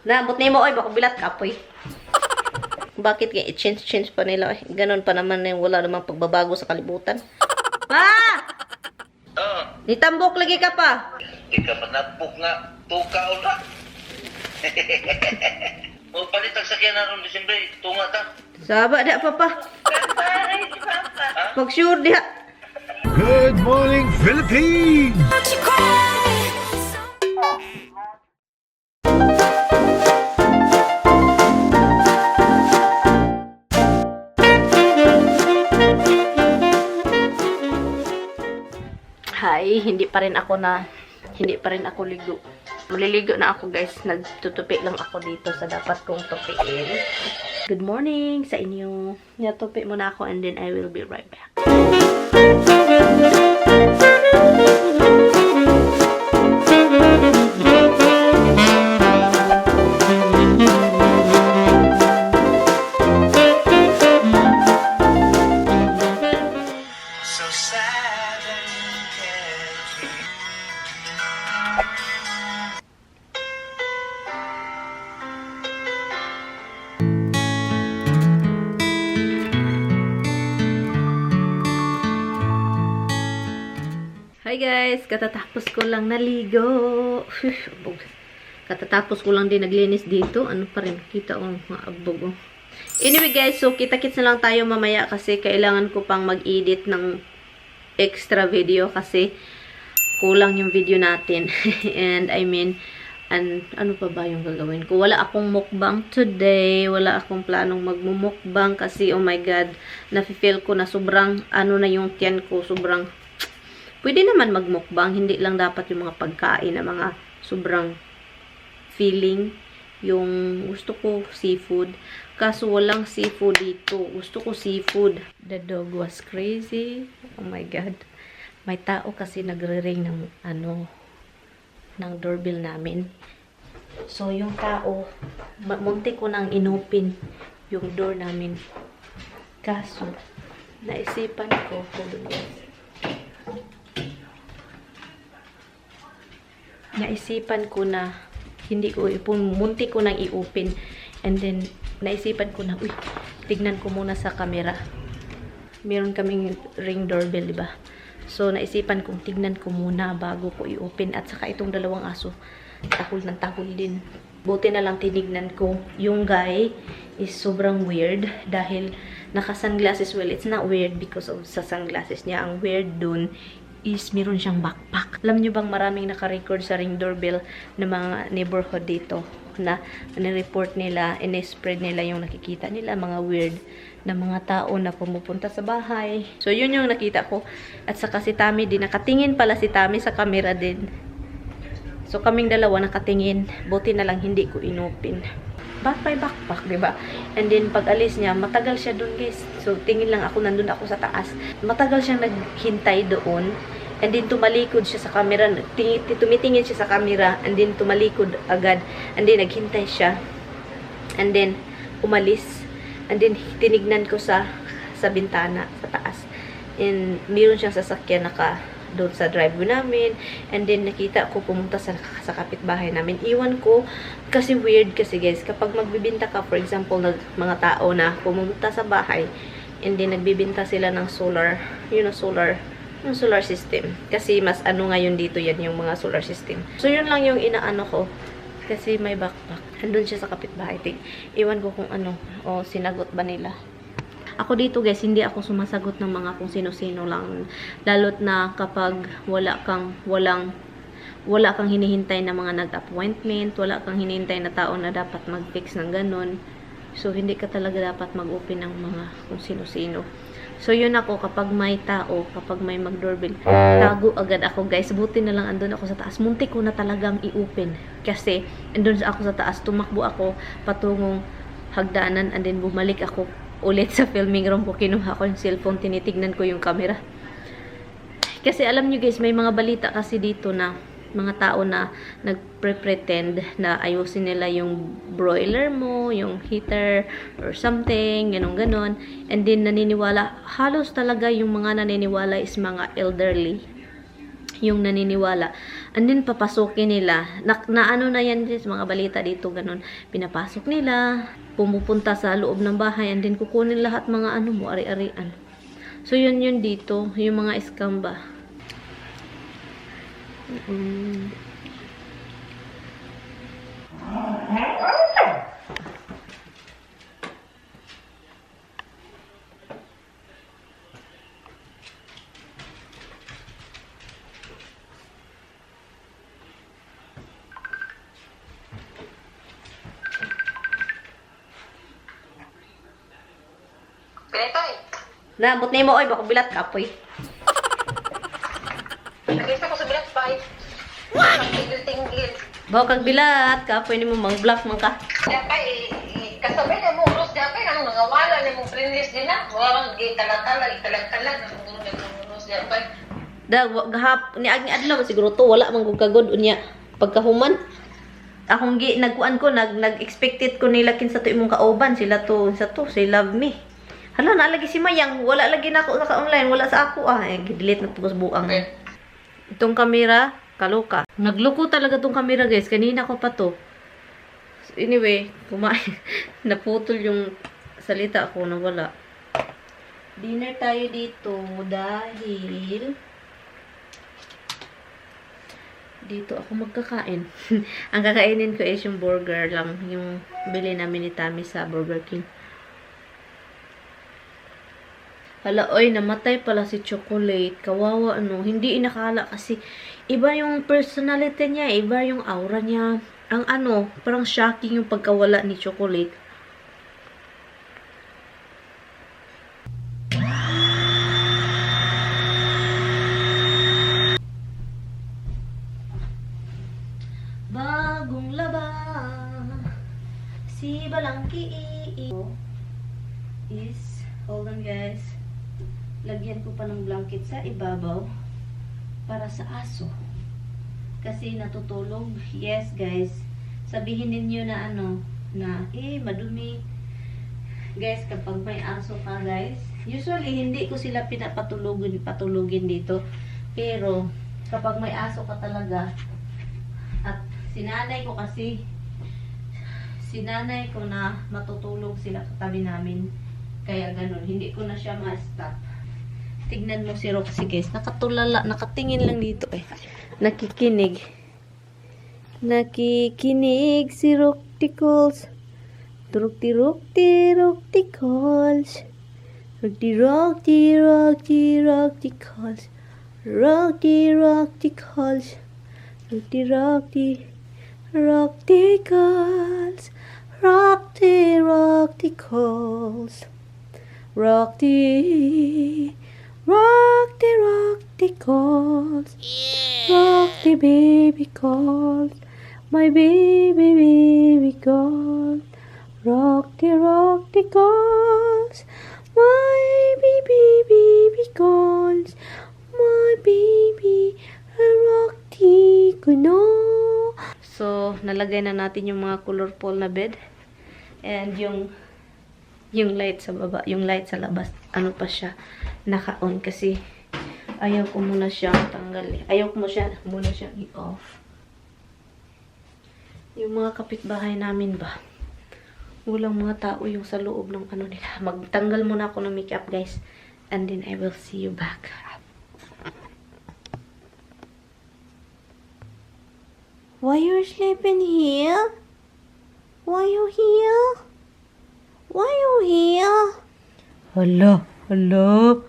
Naabot ni mo, oy, baka bilat kapoy. Bakit kaya i-change pa nila? Ganon pa naman yung wala namang pagbabago sa kalibutan. Pa! Oo. Nitambok lagi ka pa. Ika manapok nga. Tukaon na. O palit ang sakyan na ron Disyembre. Tunga ta. Saba da papa. Pag sure diha. Good morning, Philippines! Hi, hindi pa rin ako ligo. Maliligo na ako guys. Nagtutupi lang ako dito sa dapat kong tupiin. Good morning sa inyo. Natupi muna ako and then I will be right back. So sad and carefree. Hi guys, katatapos ko lang naligo. Katatapos ko lang din naglinis dito. Ano pa rin, kita ko mga abog. Oh. Anyway guys, so kita-kits na lang tayo mamaya kasi kailangan ko pang mag-edit ng extra video kasi kulang yung video natin. And I mean, ano pa ba yung gagawin ko? Wala akong mukbang today. Wala akong planong magmumukbang kasi oh my god, nafe-feel ko na sobrang ano na yung tiyan ko, sobrang pwede naman magmukbang, hindi lang dapat yung mga pagkain na mga sobrang feeling. Yung gusto ko seafood. Kaso walang seafood dito. Gusto ko seafood. The dog was crazy. Oh my god. May tao kasi nagre-ring ng ng doorbell namin. So yung tao, munti ko nang inopin yung door namin. Kaso naisipan ko, hold on guys. Naisipan ko na hindi ko munti ko nang i-open and then naisipan ko na tignan ko muna sa camera. Meron kaming ring doorbell, di ba? So naisipan kong tignan ko muna bago ko i-open at saka itong dalawang aso tahol ng tahol din. Buti na lang tinignan ko. Yung guy is sobrang weird dahil naka-sunglasses. Well, it's not weird because of sa sunglasses niya. Ang weird dun is meron siyang backpack. Alam niyo bang maraming naka-record sa ring doorbell ng mga neighborhood dito na nireport nila, in-spread nila yung nakikita nila, mga weird na mga tao na pumupunta sa bahay. So, yun yung nakita ko. At saka si Tammy din, nakatingin pala si Tammy sa camera din. So, kaming dalawa nakatingin. Buti na lang hindi ko inopin. Back by backpack, diba? And then, pag alis niya, matagal siya dun, guys. So, tingin lang ako, nandun ako sa taas. Matagal siyang naghintay doon. And then, tumalikod siya sa camera. Tumitingin siya sa camera. And then, tumalikod agad. And then, naghintay siya. And then, umalis. And then, tinignan ko sa bintana, sa taas. And, meron siyang sasakyan doon sa driveway namin. And then, nakita ko pumunta sa kapitbahay namin. Iwan ko, kasi weird kasi guys, kapag magbibinta ka, for example, mga tao na pumunta sa bahay, and then nagbibinta sila ng solar, yung solar system. Kasi mas ano ngayon dito yan, yung mga solar system. So, yun lang yung inaano ko. Kasi may backpack. Andun siya sa kapitbahay. Iwan ko kung ano, o sinagot ba nila. Ako dito guys, hindi ako sumasagot ng mga kung sino-sino lang. Lalot na kapag wala kang hinihintay na mga nag-appointment, wala kang hinihintay na tao na dapat mag-fix ng ganun. So, hindi ka talaga dapat mag-open ng mga kung sino-sino. So, yun ako, kapag may tao, kapag may mag-doorbell, tago agad ako guys. Buti na lang andun ako sa taas. Muntik ko na talagang i-open. Kasi, andun ako sa taas, tumakbo ako patungong hagdanan and then bumalik ako ulit sa filming room ko. Kinuha ko yung cellphone, tinitignan ko yung camera. Kasi alam nyo guys, may mga balita kasi dito na mga tao na nagpre-pretend na ayusin nila yung broiler mo, yung heater, or something, ganon. And then naniniwala, halos talaga yung mga naniniwala is mga elderly. yung naniniwala. And then, papasukin nila. Na ano na yan, sa mga balita dito, ganun. Pinapasok nila, pumupunta sa loob ng bahay, and then kukunin lahat mga ano mo, ari-arian. So, yun dito, yung mga scam ba. Pinitoy, Naabot na mo, oy, baka bilat ka, apoy. nag-isa ko sa bilat pa eh. Tingil-tingil. Baka kag bilat ka, apoy ni mo, mang-block man ka. Diya pa kasabay na mo, ulos diya pa ang nangawala na mong friendless din na. Walang gitalatala, italag-talag, ulos diya pa. Gahap, ni Agni Adlaw, siguro to, wala man kong kagod, unya. Pagkahuman, akong nagkuan ko, nag-expected ko nila kin sa to imong kauban, sila to, say love me. Hala, naalagi si Mayang, wala lagi na ako naka-online, wala sa ako, delete na tubos buang. Okay. Itong kamera, kaloka. Nagloko talaga tong kamera, guys, kanina ko pa to. So, anyway, kumain, naputol yung salita ko, nawala. Dinner tayo dito dahil dito ako magkakain. Ang kakainin ko is yung burger lang, yung bili namin ni Tammy sa Burger King. Hala, oy, namatay pala si Chocolate. Kawawa, ano. Hindi inakala kasi iba yung personality niya, iba yung aura niya. Ang ano, parang shocking yung pagkawala ni Chocolate. Bagong laba si Balangki is, hold on guys, lagyan ko pa ng blanket sa ibabaw para sa aso kasi natutulog. Yes guys, sabihin ninyo na ano, na madumi guys kapag may aso ka guys. Usually hindi ko sila patulugin dito, pero kapag may aso ka talaga, at sinanay ko na matutulog sila katabi namin, kaya ganun, hindi ko na siya ma-stop. Tignan mo si Roxy guys, nakatulala, nakatingin lang dito nakikinig si Rocticles. Rocticles. Rocticles. Rock the baby calls, my baby calls. Rock the calls, my baby calls, my baby, rock the kuno. So, nalagay na natin yung mga colorful na bed. And yung light sa baba, yung light sa labas, ano pa siya, naka-on kasi ayaw ko muna siyang tanggalin. Ayaw ko muna siyang i-off. Yung mga kapitbahay namin ba, walang mga tao yung sa loob ng ano nila. Magtanggal muna ako ng makeup guys, and then I will see you back. Why you sleeping here? Why you here? Why you here? Hello, Rox.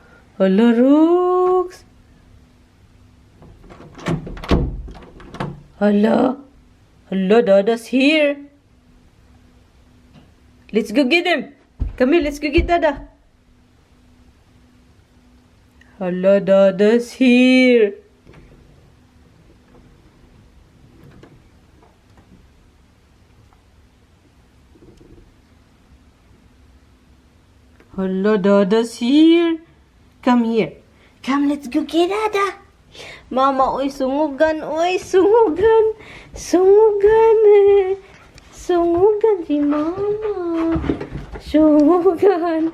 Hello, Dada's here. Let's go get him. Come here, let's go get Dada. Hello, Dada's here. Hello, Dada's here. Come here. Come, let's go get Dada. Mama, oy, sungugan, oy, sungugan. Sungugan si Mama. Sungugan.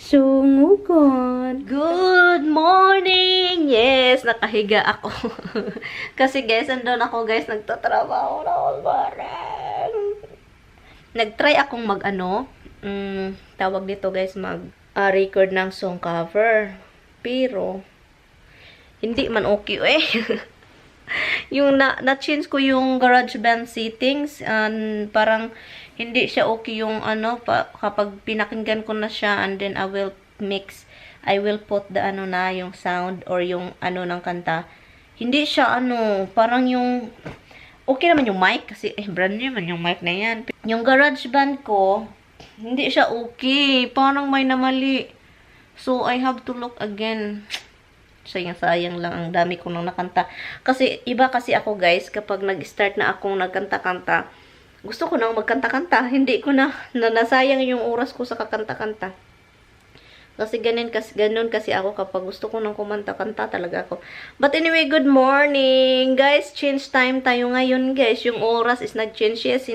Sungugon. Good morning! Yes, nakahiga ako. Kasi guys, andun ako guys, nagtatrabaho na all morning. Nag-try akong tawag dito guys, record ng song cover. Pero, hindi man okay eh. Yung na-change ko yung GarageBand settings, parang hindi siya okay yung kapag pinakinggan ko na siya, and then I will put the yung sound or yung ng kanta. Hindi siya parang yung okay naman yung mic kasi brand new man yung mic na yan. Yung GarageBand ko hindi siya okay, parang may namali. So I have to look again. Sayang lang, ang dami ko nang nakanta. Kasi iba kasi ako guys, kapag nag-start na akong nagkanta-kanta, gusto ko nang magkanta-kanta. Hindi ko nasayang yung oras ko sa kakanta-kanta. Kasi ganun kasi ako kapag gusto ko nang kumanta-kanta talaga ako. But anyway, good morning. Guys, change time tayo ngayon guys. Yung oras is nag-change. Yes,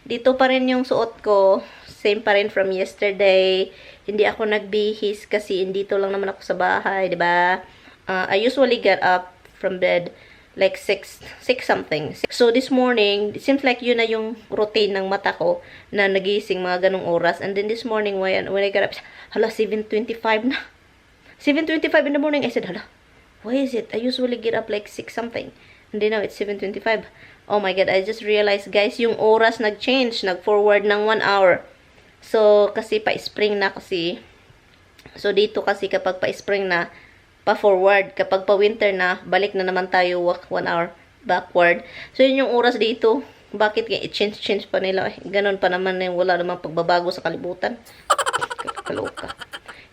dito pa rin yung suot ko. Same pa rin from yesterday. Hindi ako nagbihis kasi dito lang naman ako sa bahay, 'di ba? I usually get up from bed like 6 something. So this morning, it seems like yun na yung routine ng mata ko na nagising mga ganong oras. And then this morning when I got up, hala 7:25 na. 7:25 in the morning. I said, hala, why is it? I usually get up like 6 something. And then now it's 7:25. Oh my god, I just realized guys, yung oras nag-change, nag-forward ng 1 hour. So, kasi pa-spring na kasi. So, dito kasi kapag pa-spring na, pa-forward. Kapag pa-winter na, balik na naman tayo 1 hour backward. So, yun yung oras dito. Bakit kaya i-change pa nila? Ganon pa naman na wala namang pagbabago sa kalibutan. Kaloka.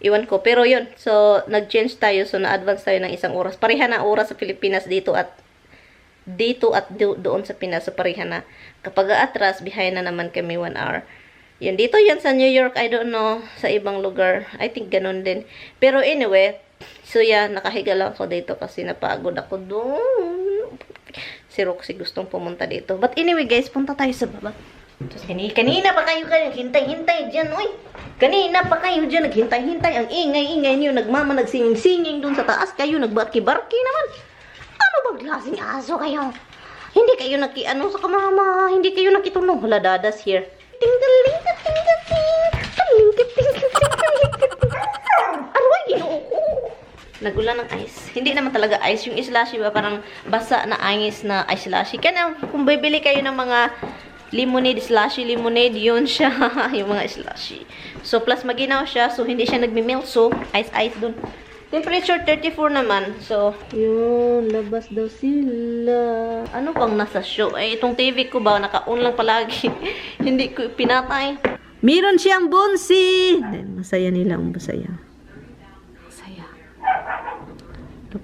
Iwan ko. Pero yun. So, nag-change tayo. So, na-advance tayo ng 1 oras. Pareha na oras sa Pilipinas dito at doon sa Pinas. So, pareha na. Kapag atras, behind na naman kami 1 hour. Yun, dito yan sa New York, I don't know, sa ibang lugar. I think ganun din. Pero anyway, so yeah, nakahiga lang ako dito kasi napagod ako doon. Si Roxy gustong pumunta dito. But anyway guys, punta tayo sa baba. Tapos kanina pa kayo naghintay-hintay dyan, uy. Kanina pa kayo dyan naghintay-hintay. Ang ingay-ingay niyo, nagsinging-singing doon sa taas. Kayo nagbarki-barki naman. Ano bang klaseng aso kayo? Hindi kayo sa kamama. Hindi kayo nakitulong. Hala, Dada's here. Aroy, ginoo ko. Nagulan ng ice. Hindi naman talaga ice. Yung slushy ba parang basa na ice na ice slushy. Kaya kung bibili kayo ng mga lemonade, slushy lemonade, yun siya. Yung mga slushy. So, plus maginaw siya. So, hindi siya nagmi-melt. So, ice dun. Temperature 34 naman. So, yun. Labas daw sila. Ano bang nasa show? Ay, itong TV ko ba? Naka-on lang palagi. Hindi ko pinatay. Meron siyang bunsi! Masaya nila ang masaya. Masaya.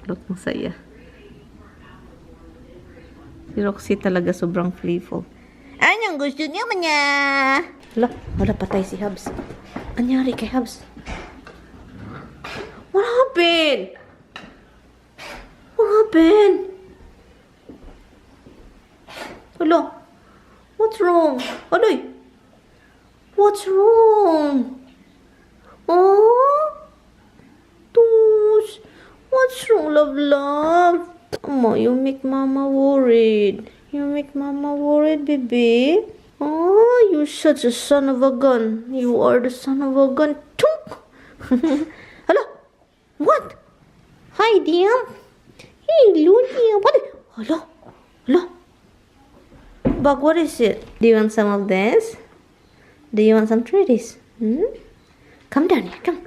Look, masaya. Si Roxy talaga sobrang playful. Anong gusto niya man niya? Wala patay si Hubs. Anyari kay Hubs? What happened? What happened? Hello? What's wrong? Adoy? What's wrong? Oh? Tus? What's wrong, love? Mama, you make Mama worried. You make Mama worried, baby. Oh, you're such a son of a gun. You are the son of a gun. Tunk! Hello? What? Hi, Diam. Hey, Diam. What? Hello? Bug, what is it? Do you want some of this? Do you want some treaties? Come down here. Come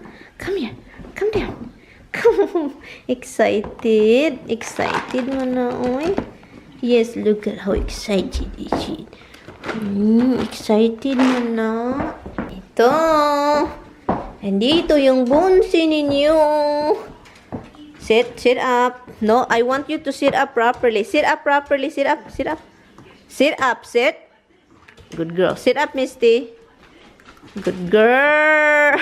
here. Come down. Come. Excited man na, oy. Yes, look at how excited is she. Excited man na. Ito. Andito yung bunsi ninyo. Sit up. No, I want you to sit up properly. Sit up properly. Sit up. Sit. Good girl. Sit up, Misty. Good girl.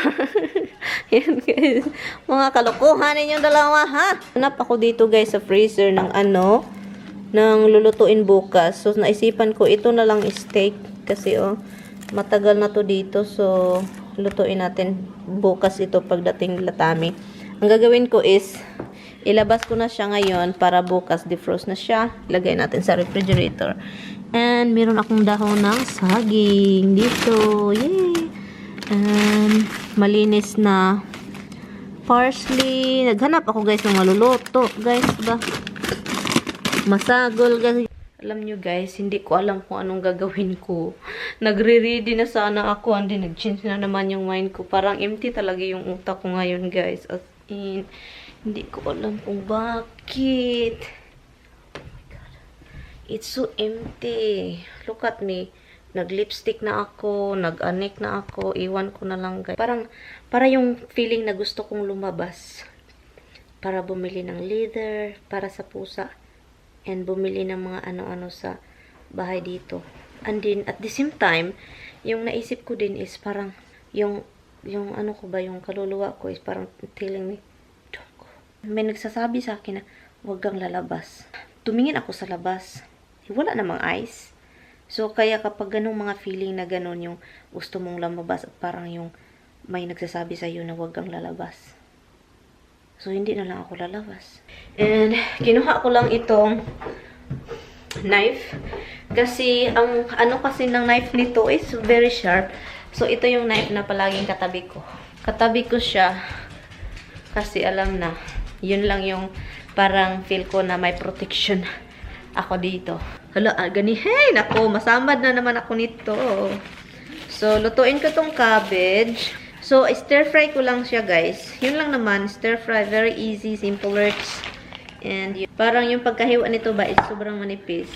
Yan, guys. Mga kalokohan ninyong dalawa, ha? Hanap ako dito, guys, sa freezer ng ng lulutuin bukas. So, naisipan ko, ito na lang steak. Kasi, matagal na to dito. So, lutuin natin bukas ito pagdating latami. Ang gagawin ko is, ilabas ko na siya ngayon para bukas defrost na siya. Ilagay natin sa refrigerator. And meron akong dahon ng saging dito. Yay! And malinis na parsley. Naghanap ako guys ng maluluto. Guys ba? Masagol guys. Alam nyo guys, hindi ko alam kung anong gagawin ko. Nagre-ready na sana ako. Hindi, nag-change na naman yung mind ko. Parang empty talaga yung utak ko ngayon guys. As in, hindi ko alam kung bakit. Oh my God. It's so empty. Look at me. Nag-lipstick na ako. Nag-anik na ako. Iwan ko na lang guys. Para yung feeling na gusto kong lumabas. Para bumili ng leather. Para sa pusa. And bumili ng mga ano-ano sa bahay dito. And then, at the same time, yung naisip ko din is parang, yung ano ko ba, yung kaluluwa ko is parang telling me, don't go. May nagsasabi sa akin na, huwag kang lalabas. Tumingin ako sa labas. Wala namang ice. So, kaya kapag ganong mga feeling na ganon, yung gusto mong lumabas, at parang yung may nagsasabi sa iyo na huwag kang lalabas. So, hindi na lang ako lalabas. And, kinuha ko lang itong knife. Kasi, ang ano kasi ng knife nito is very sharp. So, ito yung knife na palaging katabi ko. Katabi ko siya. Kasi, alam na. Yun lang yung parang feel ko na may protection ako dito. Hala, gani. Hey, nako, masamad na naman ako nito. So, lutuin ko tong cabbage. So, stir-fry ko lang siya, guys. Yun lang naman, stir-fry. Very easy, simple works. And yun. Parang yung pagkahiwa nito ba is sobrang manipis.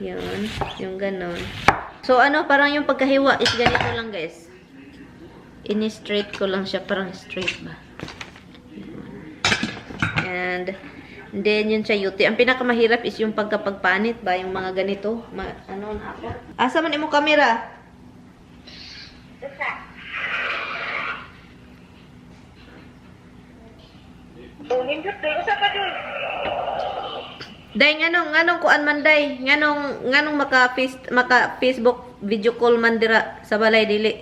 Yun. Yung ganon. So, ano, parang yung pagkahiwa is ganito lang, guys. Ini-straight ko lang siya. Parang straight ba. And then, yun siya yuti. Ang pinakamahirap is yung pagkapagpanit ba. Yung mga ganito. Ano na ako. Asa man mo camera? Day, nganong kuan man day? Nganong maka Facebook video call man dira sa balay dili?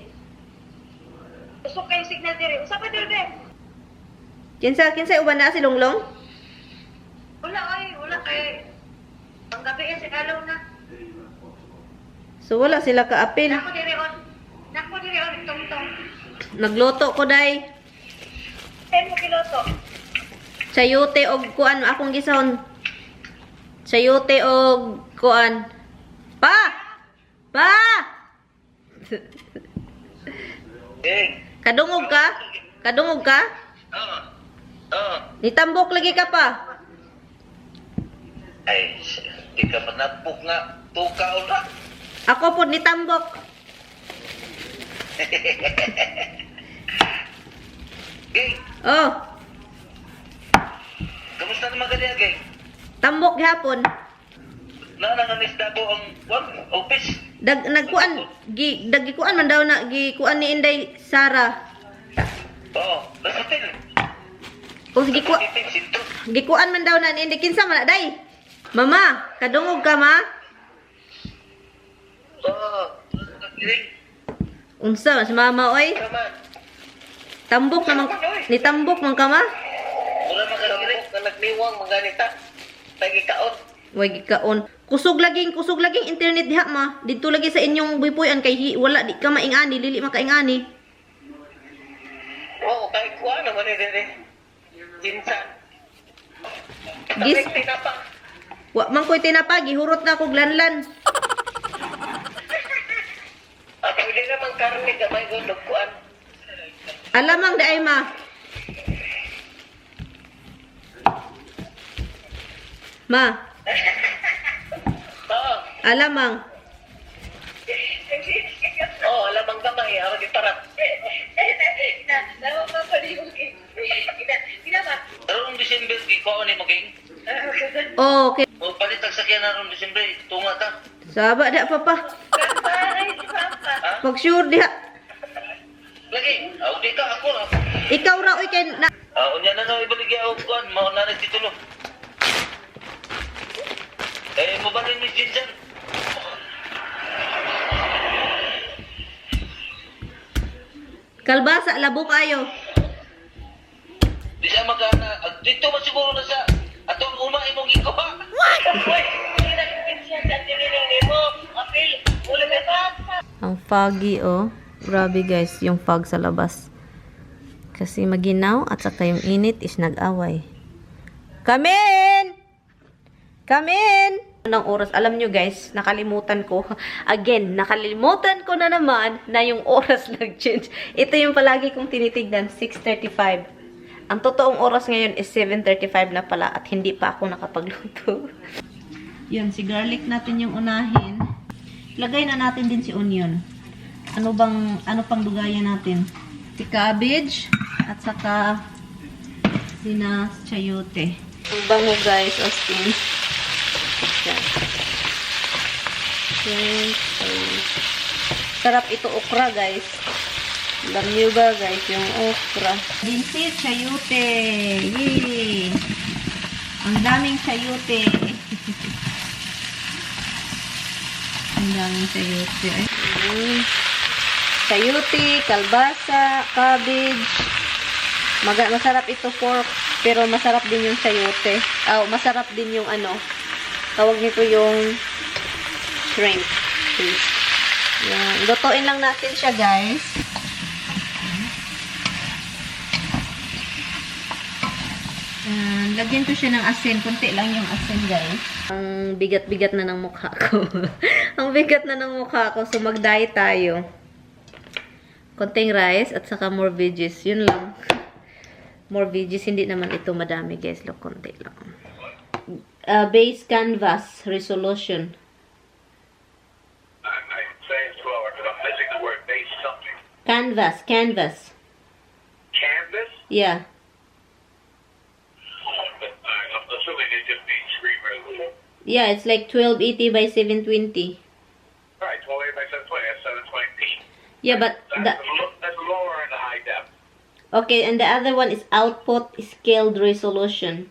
Usok kay signal diri. Usa pa diri. Kinsa uban na si Longlong? Wala kay panggabi sa kalaw na. So wala sila ka-apil. Nako diri on tong. Nagluto ko day. 10 kiloto. Sayote og kuan akong gisahon. Sayote og kuan. Pa! Eh, Kadungog ka? Oo. Nitambok lagi ka pa. Ay, di ka pa napok nga. Tukaon ra. Ako po nitambok. Gay, Oh, kamusta naman ganyan, gay? tambok gihapon. Nananganis na po ang office. Nagkuan gikuan man daw na gikuan ni Inday Sara. Oo, nasatin. O gikuan man daw na ni Inday kinsa man na day. Mama, kadungog ka ma? Oo, giling. Unsa si mama oy? Kaman. Tambok naman ni tambok man ka ma? Wala magagiling na nagniwang maganita. Tagi kaon. Way gikaon. Kusog laging internet diha ma. Didto lagi sa inyong buipuyan kay wala di ka maingani, dili makaingani. Oo, kahit kuha naman eh, dere. Jinsan. Gis Tapik tinapa. wa man koy tinapagi, hurot na ko glanlan. At hindi naman karne gamay ko nagkuhan. Alamang di ay ma. Ma, Oo. alamang. Oo, alamang gamay. Ako di parat. Nawa pa pa di mo kay. Kinaba. Karong December, ikaw ni maging. Oh, okay. O palitag sakyan na karong December, tunga ta. Saba da papa. Ay, papa. Ha? Pag sure diha. Lagi, aw di ka ako na. Ikaw ra oy kay na Unya na no ibaligya ako kuan, mao na nagtitulo. Mo ba rin Miss Jinsan? Kalbasa, labo kayo. Di siya magana. Dito man siguro na sa atong uma imong ikuha. What? Hindi na siya sa tiniling mo. Apil, wala ka ba? Ang foggy, oh. Grabe guys, yung fog sa labas. Kasi maginaw at saka yung init is nag-away. Come in! Come in! Anong oras? Alam nyo guys, nakalimutan ko. Again, nakalimutan ko na naman na yung oras nag-change. Ito yung palagi kong tinitignan, 6:35. Ang totoong oras ngayon is 7:35 na pala at hindi pa ako nakapagluto. Yun, si garlic natin yung unahin. Lagay na natin din si onion. Ano pang dugayan natin? Si cabbage at saka sina chayote. Ang bango guys, Austin. Yan. Sarap ito okra guys. Alam nyo ba guys yung okra? Dinsit, chayote. Yay! Ang daming chayote. Ang daming chayote. Chayote, kalbasa, cabbage. Masarap ito pork, pero masarap din yung chayote. Masarap din yung tawag nito yung shrimp. Yan. Lutuin lang natin siya, guys. Lagyan ko siya ng asin. Kunti lang yung asin, guys. Ang bigat-bigat na ng mukha ko. Ang bigat na ng mukha ko. So, mag-diet tayo. Konting rice at saka more veggies. Yun lang. More veggies. Hindi naman ito madami, guys. Look, konti lang. Base canvas resolution. I'm saying slower because I'm missing the word base something. Canvas. Canvas? Yeah. I'm assuming it just means screen resolution. Yeah, it's like 1280 by 720. Alright, 1280 by 720, that's 720p. Yeah, but That's lower in the high def. okay, and the other one is output scaled resolution.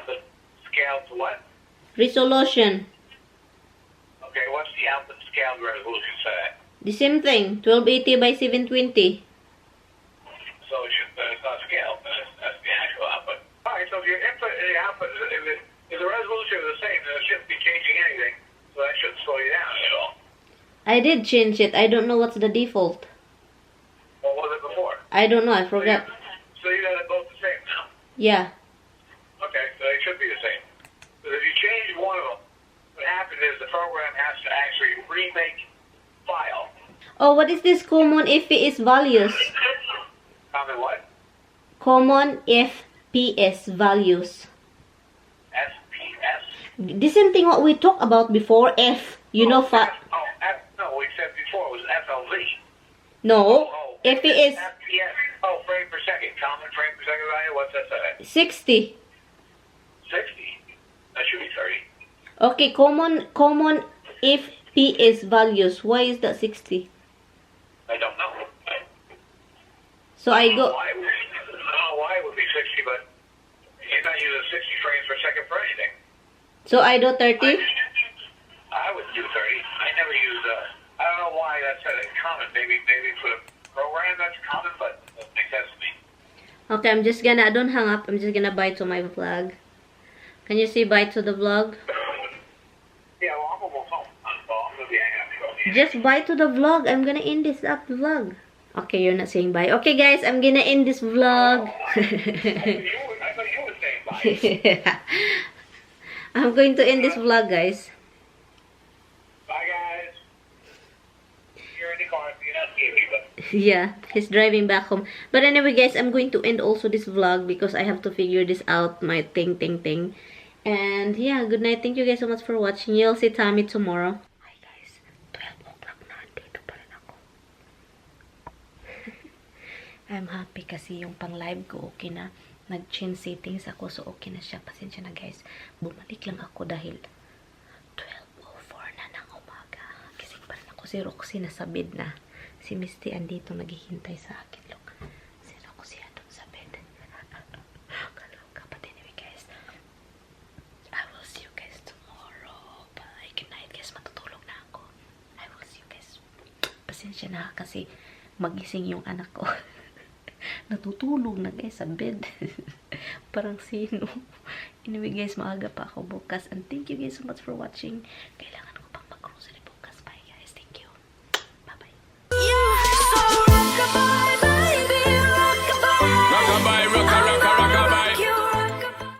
The scale to what? Resolution. Okay, what's the output scale resolution set? The same thing, 1280 by 720. So it's not scale, that's the actual output. Alright, so if your input and your output, if the resolution is the same, then it shouldn't be changing anything, so that shouldn't slow you down at all. I did change it. I don't know what's the default. What was it before? I don't know. I forgot. So you got it both the same now? Yeah. Okay, so they should be the same. But if you change one of them, what happens is the program has to actually remake file. Oh, what is this common FPS values? Common what? Common FPS values. SPS? The same thing what we talked about before. F. You know, No, we said before it was FLV. no. FPS FPS. Oh, frame per second. Common frame per second value. What's that say? 60. 60. That should be 30. Okay, common FPS values. Why is that 60? I don't know. So I go. Why it would be 60, but you're not using 60 frames per second for anything. So I do 30. I would do 30. I never use I don't know why that's common. Maybe for the program that's common, but it makes sense to me. Okay, don't hang up. I'm just gonna bye to my vlog. Can you say bye to the vlog? Yeah, well, I'm almost home. I'm gonna be hanging out. Just bye to the vlog. I'm gonna end this vlog. Okay, you're not saying bye. Okay, guys, I'm gonna end this vlog. I thought you were saying bye. I'm going to end this vlog, guys. Bye, guys. You're in the car. You're not seeing me, but... Yeah, he's driving back home. But anyway, guys, I'm going to end also this vlog because I have to figure this out, my thing. And yeah, good night. Thank you guys so much for watching. You'll see Tommy tomorrow. Hi guys, 12 o'clock na. Dito pa rin ako. I'm happy kasi yung pang live ko okay na. Nag-change settings ako so okay na siya. Pasensya na guys. Bumalik lang ako dahil 12:04 na ng umaga. Gising pa rin ako. Si Roxy nasa bed na. Si Misty andito naghihintay sa akin. Look, si Roxy andun sa bed. Kaloka. But anyway guys, I will see you guys tomorrow. Bye. Good night guys. Matutulog na ako. I will see you guys. Pasensya pasensya na kasi magising yung anak ko. Natutulog na guys sa bed. Parang sino. Anyway guys, maaga pa ako bukas. And thank you guys so much for watching. Kailangan